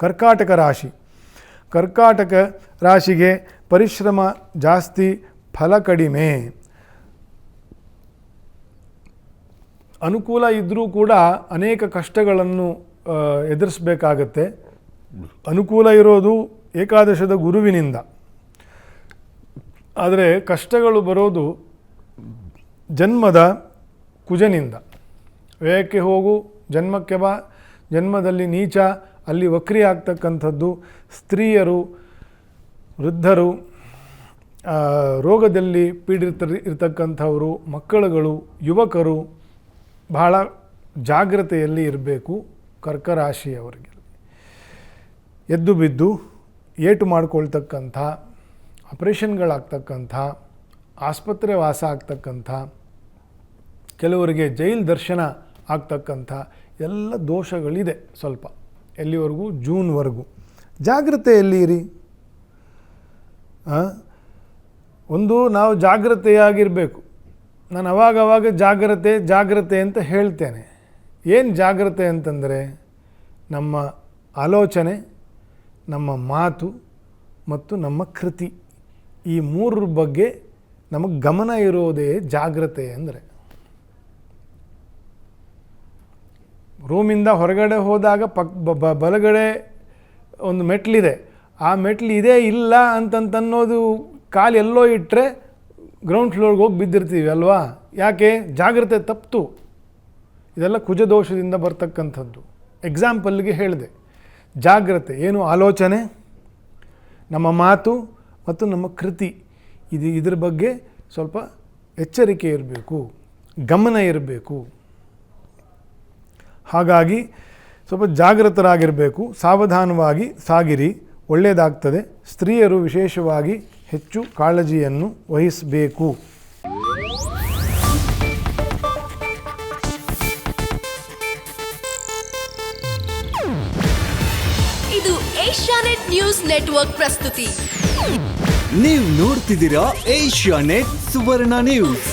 ಕರ್ಕಾಟಕ ರಾಶಿ. ಕರ್ಕಾಟಕ ರಾಶಿಗೆ ಪರಿಶ್ರಮ ಜಾಸ್ತಿ, ಫಲ ಕಡಿಮೆ. ಅನುಕೂಲ ಇದ್ದರೂ ಕೂಡ ಅನೇಕ ಕಷ್ಟಗಳನ್ನು ಎದುರಿಸಬೇಕಾಗತ್ತೆ. ಅನುಕೂಲ ಇರೋದು ಏಕಾದಶದ ಗುರುವಿನಿಂದ, ಆದರೆ ಕಷ್ಟಗಳು ಬರೋದು ಜನ್ಮದ ಕುಜನಿಂದ. ವ್ಯಯಕ್ಕೆ ಹೋಗು, ಜನ್ಮಕ್ಕೆ ಬಾ, ಜನ್ಮದಲ್ಲಿ ನೀಚ, ಅಲ್ಲಿ ವಕ್ರಿ ಆಗ್ತಕ್ಕಂಥದ್ದು. ಸ್ತ್ರೀಯರು, ವೃದ್ಧರು, ರೋಗದಲ್ಲಿ ಇರ್ತಕ್ಕಂಥವರು, ಮಕ್ಕಳುಗಳು, ಯುವಕರು ಬಹಳ ಜಾಗ್ರತೆಯಲ್ಲಿ ಇರಬೇಕು. ಕರ್ಕರಾಶಿಯವರಿಗೆ ಎದ್ದು ಬಿದ್ದು ಏಟು ಮಾಡ್ಕೊಳ್ತಕ್ಕಂಥ, ಆಪರೇಷನ್ಗಳಾಗ್ತಕ್ಕಂಥ, ಆಸ್ಪತ್ರೆ ವಾಸ ಆಗ್ತಕ್ಕಂಥ, ಕೆಲವರಿಗೆ ಜೈಲ್ ದರ್ಶನ ಆಗ್ತಕ್ಕಂಥ ಎಲ್ಲ ದೋಷಗಳಿದೆ. ಸ್ವಲ್ಪ ಎಲ್ಲಿವರೆಗೂ? ಜೂನ್ವರೆಗೂ. ಜಾಗ್ರತೆಯಲ್ಲಿ ಇರಿ. ಒಂದು ನಾವು ಜಾಗ್ರತೆಯಾಗಿರಬೇಕು. ನಾನು ಅವಾಗವಾಗ ಜಾಗ್ರತೆ ಅಂತ ಹೇಳ್ತೇನೆ. ಏನು ಜಾಗ್ರತೆ ಅಂತಂದರೆ ನಮ್ಮ ಆಲೋಚನೆ, ನಮ್ಮ ಮಾತು ಮತ್ತು ನಮ್ಮ ಕೃತಿ, ಈ ಮೂರರ ಬಗ್ಗೆ ನಮಗೆ ಗಮನ ಇರೋದೇ ಜಾಗ್ರತೆ ಅಂದರೆ. ರೂಮಿಂದ ಹೊರಗಡೆ ಹೋದಾಗ ಬಲಗಡೆ ಒಂದು ಮೆಟ್ಲಿದೆ, ಆ ಮೆಟ್ಲು ಇದೆ ಇಲ್ಲ ಅಂತನ್ನೋದು ಕಾಲು ಎಲ್ಲೋ ಇಟ್ಟರೆ ಗ್ರೌಂಡ್ ಫ್ಲೋರ್ಗೆ ಹೋಗಿ ಬಿದ್ದಿರ್ತೀವಿ ಅಲ್ವಾ? ಯಾಕೆ? ಜಾಗ್ರತೆ ತಪ್ಪಿತು. ಇದೆಲ್ಲ ಕುಜದೋಷದಿಂದ ಬರ್ತಕ್ಕಂಥದ್ದು. ಎಕ್ಸಾಂಪಲ್ಗೆ ಹೇಳಿದೆ. ಜಾಗ್ರತೆ ಏನು? ಆಲೋಚನೆ, ನಮ್ಮ ಮಾತು ಮತ್ತು ನಮ್ಮ ಕೃತಿ, ಇದ್ರ ಬಗ್ಗೆ ಸ್ವಲ್ಪ ಎಚ್ಚರಿಕೆ ಇರಬೇಕು, ಗಮನ ಇರಬೇಕು. ಹಾಗಾಗಿ ಸ್ವಲ್ಪ ಜಾಗೃತರಾಗಿರಬೇಕು, ಸಾವಧಾನವಾಗಿ ಸಾಗಿರಿ, ಒಳ್ಳೆಯದಾಗ್ತದೆ. ಸ್ತ್ರೀಯರು ವಿಶೇಷವಾಗಿ ಹೆಚ್ಚು ಕಾಳಜಿಯನ್ನು ವಹಿಸಬೇಕು. ಇದು ಏಷ್ಯಾನೆಟ್ ನ್ಯೂಸ್ ನೆಟ್ವರ್ಕ್ ಪ್ರಸ್ತುತಿ. ನೀವು ನೋಡ್ತಿದ್ದೀರಾ ಏಷ್ಯಾನೆಟ್ ಸುವರ್ಣ ನ್ಯೂಸ್.